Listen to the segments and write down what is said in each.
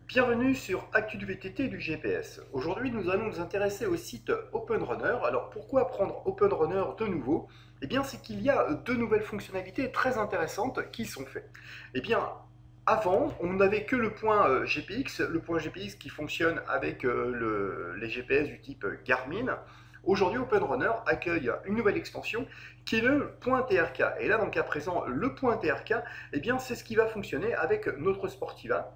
Bienvenue sur Actu du VTT et du GPS. Aujourd'hui, nous allons nous intéresser au site OpenRunner. Alors, pourquoi prendre OpenRunner de nouveau? Eh bien, c'est qu'il y a deux nouvelles fonctionnalités très intéressantes qui sont faites. Eh bien, avant, on n'avait que le point GPX, le point GPX qui fonctionne avec les GPS du type Garmin. Aujourd'hui, OpenRunner accueille une nouvelle extension qui est le point TRK. Et là, dans le cas présent, le point TRK, eh bien, c'est ce qui va fonctionner avec notre Sportiva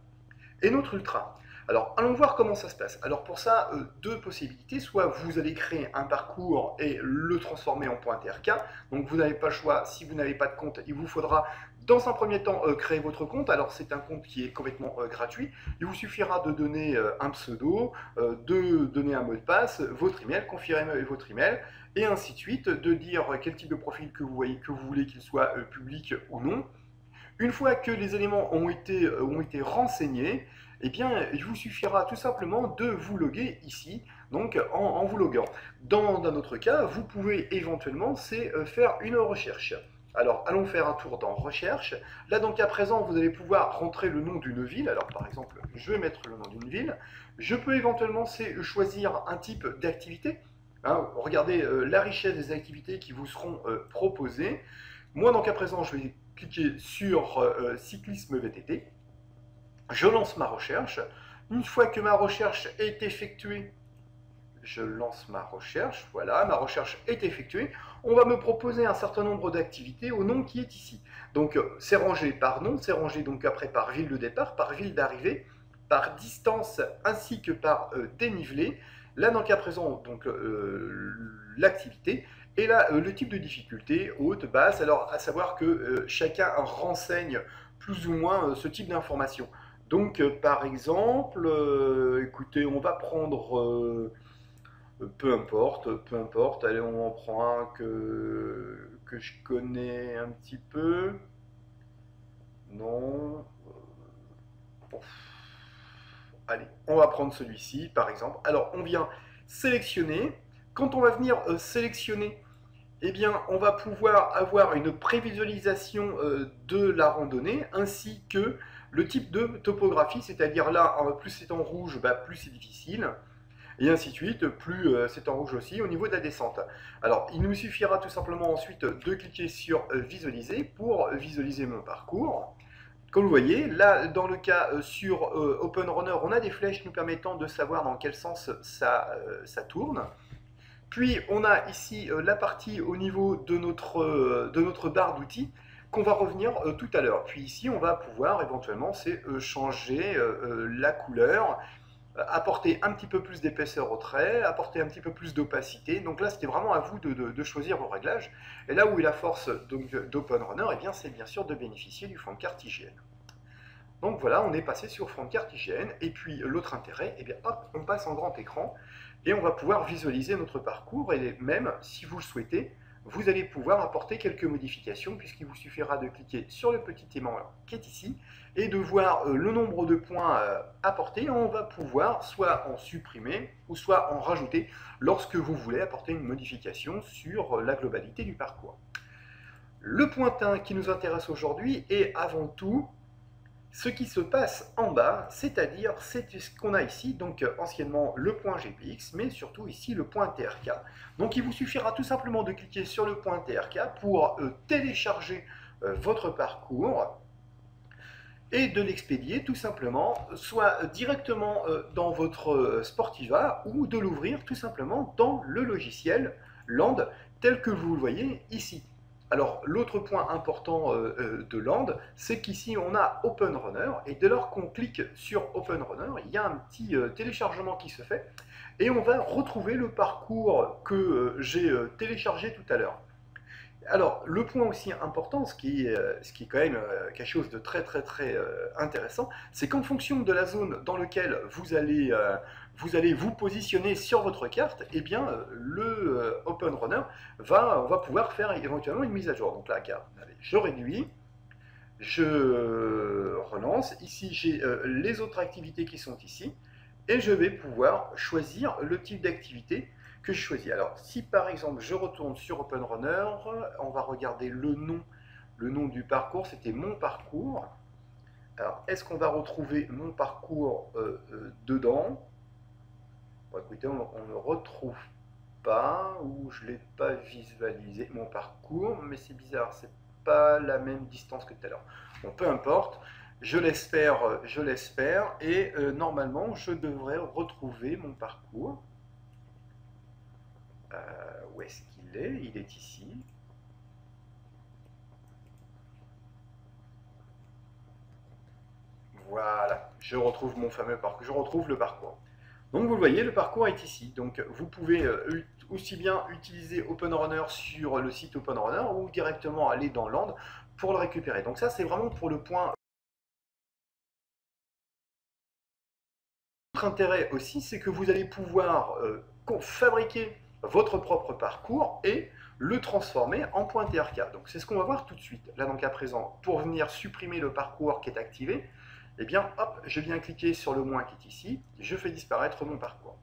et notre Ultra. Alors, allons voir comment ça se passe. Alors, pour ça, deux possibilités. Soit vous allez créer un parcours et le transformer en point TRK. Donc, vous n'avez pas le choix. Si vous n'avez pas de compte, il vous faudra, dans un premier temps, créer votre compte. Alors, c'est un compte qui est complètement gratuit. Il vous suffira de donner un pseudo, de donner un mot de passe, votre email, confirmer votre email, et ainsi de suite, de dire quel type de profil que vous voyez, que vous voulez qu'il soit public ou non. Une fois que les éléments ont été renseignés, eh bien, il vous suffira tout simplement de vous loguer ici, donc en vous loguant. Dans un autre cas, vous pouvez éventuellement faire une recherche. Alors, allons faire un tour dans Recherche. Là, dans le cas présent, vous allez pouvoir rentrer le nom d'une ville. Alors, par exemple, je vais mettre le nom d'une ville. Je peux éventuellement choisir un type d'activité. Hein, regardez la richesse des activités qui vous seront proposées. Moi, dans le cas présent, je vais cliquer sur cyclisme VTT. Je lance ma recherche. Une fois que ma recherche est effectuée, je lance ma recherche. Voilà, ma recherche est effectuée. On va me proposer un certain nombre d'activités au nom qui est ici. Donc, c'est rangé par nom, c'est rangé donc après par ville de départ, par ville d'arrivée, par distance ainsi que par dénivelé. Là, dans le cas présent, donc l'activité. Et là, le type de difficulté, haute, basse. Alors, à savoir que chacun renseigne plus ou moins ce type d'information. Donc, par exemple, écoutez, on va prendre, peu importe, allez, on en prend un que je connais un petit peu. Non. Bon. Allez, on va prendre celui-ci, par exemple. Alors, on vient sélectionner. Quand on va venir sélectionner, eh bien, on va pouvoir avoir une prévisualisation de la randonnée, ainsi que le type de topographie, c'est-à-dire là, plus c'est en rouge, plus c'est difficile, et ainsi de suite, plus c'est en rouge aussi au niveau de la descente. Alors, il nous suffira tout simplement ensuite de cliquer sur visualiser pour visualiser mon parcours. Comme vous voyez, là, dans le cas sur OpenRunner, on a des flèches nous permettant de savoir dans quel sens ça tourne. Puis, on a ici la partie au niveau de notre barre d'outils qu'on va revenir tout à l'heure. Puis ici, on va pouvoir éventuellement changer la couleur, apporter un petit peu plus d'épaisseur au trait, apporter un petit peu plus d'opacité. Donc là, c'était vraiment à vous de choisir vos réglages. Et là où est la force d'OpenRunner, eh bien, c'est bien sûr de bénéficier du fond de carte IGN. Donc voilà, on est passé sur fond de carte IGN. Et puis l'autre intérêt, eh bien, hop, on passe en grand écran et on va pouvoir visualiser notre parcours. Et même, si vous le souhaitez, vous allez pouvoir apporter quelques modifications puisqu'il vous suffira de cliquer sur le petit aimant qui est ici et de voir le nombre de points apportés. On va pouvoir soit en supprimer ou soit en rajouter lorsque vous voulez apporter une modification sur la globalité du parcours. Le pointin qui nous intéresse aujourd'hui est avant tout ce qui se passe en bas, c'est-à-dire c'est ce qu'on a ici, donc anciennement le point GPX, mais surtout ici le point TRK. Donc il vous suffira tout simplement de cliquer sur le point TRK pour télécharger votre parcours et de l'expédier tout simplement, soit directement dans votre Sportiva ou de l'ouvrir tout simplement dans le logiciel Land tel que vous le voyez ici. Alors, l'autre point important de Land, c'est qu'ici, on a OpenRunner, et dès lors qu'on clique sur OpenRunner, il y a un petit téléchargement qui se fait, et on va retrouver le parcours que j'ai téléchargé tout à l'heure. Alors, le point aussi important, ce qui est quand même quelque chose de très intéressant, c'est qu'en fonction de la zone dans laquelle vous allez vous positionner sur votre carte, eh bien, le OpenRunner va pouvoir faire éventuellement une mise à jour. Donc là, allez, je réduis, je relance. Ici, j'ai les autres activités qui sont ici, et je vais pouvoir choisir le type d'activité que je choisis. Alors, si par exemple je retourne sur OpenRunner, on va regarder le nom du parcours, c'était mon parcours. Alors, est-ce qu'on va retrouver mon parcours dedans? Bon, écoutez, on ne le retrouve pas, ou je ne l'ai pas visualisé, mon parcours, mais c'est bizarre, c'est pas la même distance que tout à l'heure. Bon, peu importe, je l'espère, et normalement, je devrais retrouver mon parcours. Où est-ce qu'il est? Il est ici. Voilà, je retrouve mon fameux parcours, je retrouve le parcours. Donc vous le voyez, le parcours est ici. Donc vous pouvez aussi bien utiliser OpenRunner sur le site OpenRunner ou directement aller dans Land pour le récupérer. Donc ça c'est vraiment pour le point. L'autre intérêt aussi, c'est que vous allez pouvoir fabriquer votre propre parcours et le transformer en point TRK. Donc c'est ce qu'on va voir tout de suite. Là donc à présent, pour venir supprimer le parcours qui est activé, eh bien hop, je viens cliquer sur le moins qui est ici, je fais disparaître mon parcours.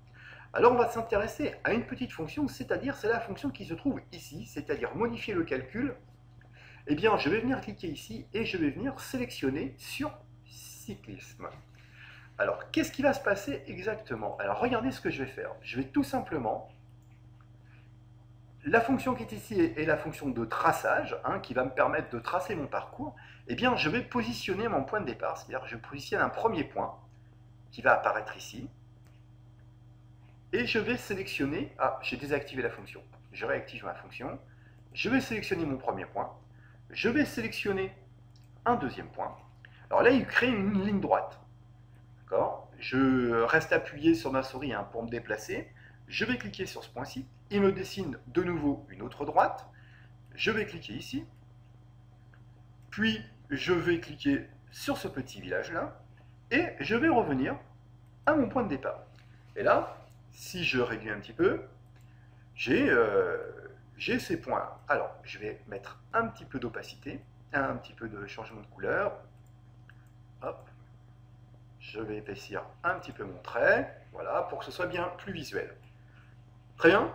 Alors on va s'intéresser à une petite fonction, c'est-à-dire c'est la fonction qui se trouve ici, c'est-à-dire modifier le calcul. Eh bien je vais venir cliquer ici et je vais venir sélectionner sur cyclisme. Alors, qu'est-ce qui va se passer exactement? Alors, regardez ce que je vais faire. Je vais tout simplement... La fonction qui est ici est la fonction de traçage, qui va me permettre de tracer mon parcours. Eh bien, je vais positionner mon point de départ, c'est-à-dire que je positionne un premier point qui va apparaître ici. Et je vais sélectionner... Ah, j'ai désactivé la fonction. Je réactive ma fonction. Je vais sélectionner mon premier point. Je vais sélectionner un deuxième point. Alors là, il crée une ligne droite. Je reste appuyé sur ma souris pour me déplacer. Je vais cliquer sur ce point-ci. Il me dessine de nouveau une autre droite. Je vais cliquer ici. Puis, je vais cliquer sur ce petit village-là. Et je vais revenir à mon point de départ. Et là, si je réduis un petit peu, j'ai ces points. Alors, je vais mettre un petit peu d'opacité, un petit peu de changement de couleur. Hop. Je vais épaissir un petit peu mon trait, voilà, pour que ce soit bien plus visuel. Très bien,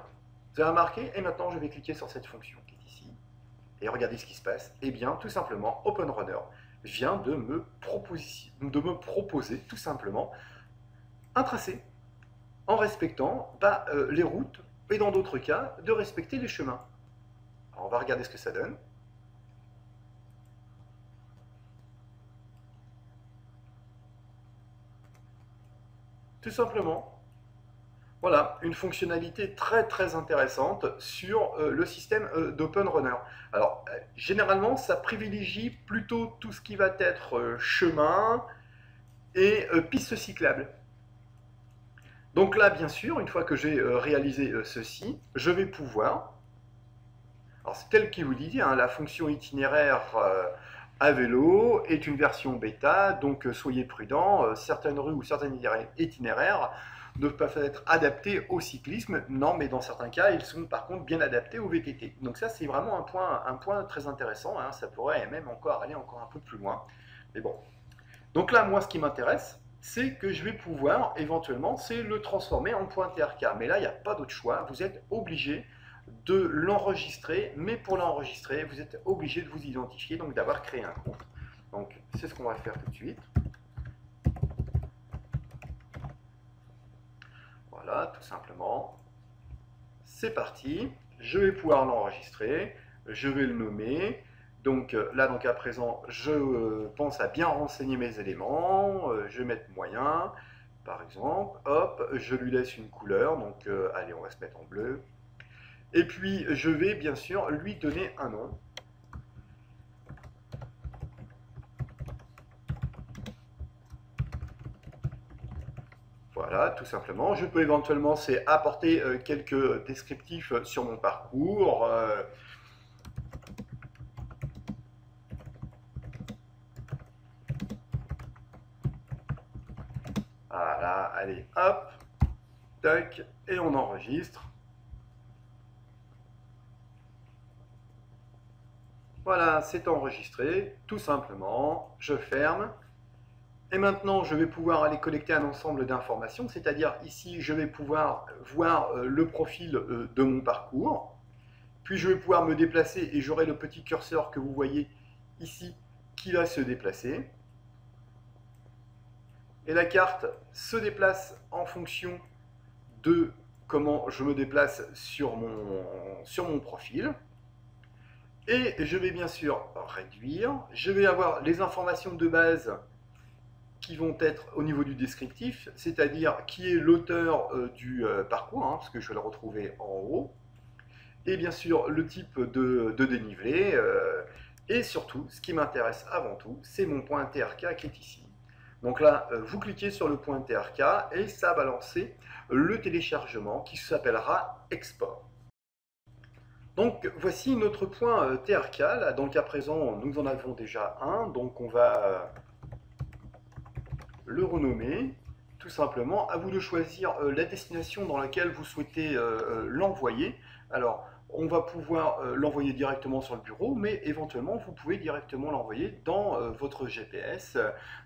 vous avez remarqué, et maintenant je vais cliquer sur cette fonction qui est ici, et regardez ce qui se passe. Eh bien, tout simplement, OpenRunner vient de me proposer tout simplement un tracé, en respectant les routes, et dans d'autres cas, de respecter les chemins. Alors, on va regarder ce que ça donne. Tout simplement. Voilà, une fonctionnalité très très intéressante sur le système d'OpenRunner. Alors, généralement, ça privilégie plutôt tout ce qui va être chemin et piste cyclable. Donc là, bien sûr, une fois que j'ai réalisé ceci, je vais pouvoir... Alors, c'est tel qu'il vous dit, la fonction itinéraire à vélo est une version bêta, donc soyez prudents, certaines rues ou certains itinéraires ne peuvent être adaptés au cyclisme, non, mais dans certains cas, ils sont par contre bien adaptés au VTT. Donc ça, c'est vraiment un point très intéressant, ça pourrait même aller encore un peu plus loin. Mais bon. Donc là, moi, ce qui m'intéresse, c'est que je vais pouvoir, éventuellement, c'est le transformer en point TRK. Mais là, il n'y a pas d'autre choix, vous êtes obligé de l'enregistrer, mais pour l'enregistrer, vous êtes obligé de vous identifier, donc d'avoir créé un compte. Donc, c'est ce qu'on va faire tout de suite. Voilà, tout simplement. C'est parti. Je vais pouvoir l'enregistrer. Je vais le nommer. Donc là, à présent, je pense à bien renseigner mes éléments. Je vais mettre moyen, par exemple. Hop, je lui laisse une couleur. Donc, allez, on va se mettre en bleu. Et puis, je vais bien sûr lui donner un nom. Voilà, tout simplement. Je peux éventuellement apporter quelques descriptifs sur mon parcours. Voilà, allez, hop, tac, et on enregistre. Voilà, c'est enregistré, tout simplement. Je ferme. Et maintenant, je vais pouvoir aller collecter un ensemble d'informations, c'est-à-dire ici, je vais pouvoir voir le profil de mon parcours. Puis je vais pouvoir me déplacer et j'aurai le petit curseur que vous voyez ici qui va se déplacer. Et la carte se déplace en fonction de comment je me déplace sur mon profil. Et je vais bien sûr réduire. Je vais avoir les informations de base qui vont être au niveau du descriptif, c'est-à-dire qui est l'auteur du parcours, hein, parce que je vais le retrouver en haut. Et bien sûr, le type de dénivelé. Et surtout, ce qui m'intéresse avant tout, c'est mon point TRK qui est ici. Donc là, vous cliquez sur le point TRK et ça va lancer le téléchargement qui s'appellera Export. Donc voici notre point TRK. Là, dans le cas présent, nous en avons déjà un. Donc on va le renommer. Tout simplement, à vous de choisir la destination dans laquelle vous souhaitez l'envoyer. Alors, on va pouvoir l'envoyer directement sur le bureau, mais éventuellement, vous pouvez directement l'envoyer dans votre GPS.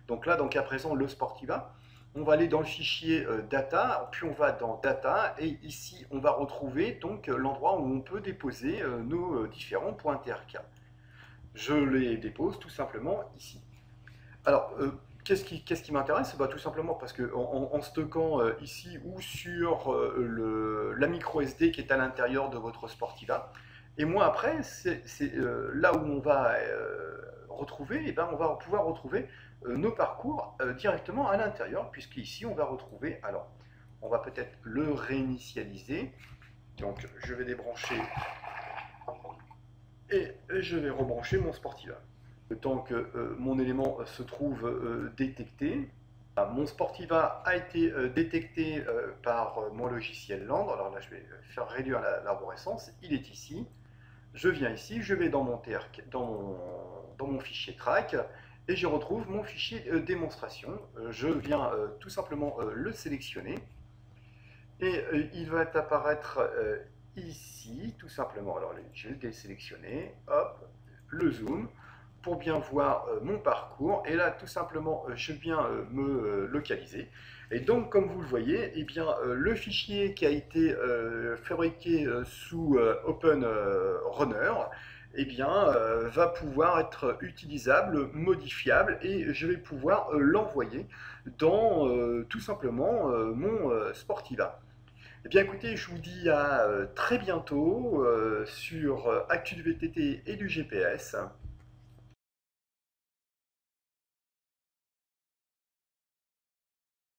Donc là, dans le cas présent, le Sportiva. On va aller dans le fichier Data, puis on va dans Data, et ici, on va retrouver donc l'endroit où on peut déposer nos différents points TRK. Je les dépose tout simplement ici. Alors, qu'est-ce qui m'intéresse? Bah, tout simplement parce que en stockant ici ou sur la micro SD qui est à l'intérieur de votre Sportiva, et moi après, c'est là où on va retrouver, et ben, on va pouvoir retrouver nos parcours directement à l'intérieur, puisqu'ici on va retrouver, alors on va peut-être le réinitialiser, donc je vais débrancher et je vais rebrancher mon Sportiva. Le temps que mon élément se trouve détecté. Mon Sportiva a été détecté par mon logiciel Land. Alors là, je vais faire réduire l'arborescence. Il est ici. Je viens ici, je vais dans mon fichier track et je retrouve mon fichier démonstration. Je viens tout simplement le sélectionner et il va apparaître ici, tout simplement. Alors je vais le désélectionner, hop, le zoom pour bien voir mon parcours. Et là, tout simplement, je viens me localiser. Et donc, comme vous le voyez, eh bien, le fichier qui a été fabriqué sous Open Runner, eh bien, va pouvoir être utilisable, modifiable, et je vais pouvoir l'envoyer dans tout simplement mon Sportiva. Eh bien écoutez, je vous dis à très bientôt sur Actu du VTT et du GPS.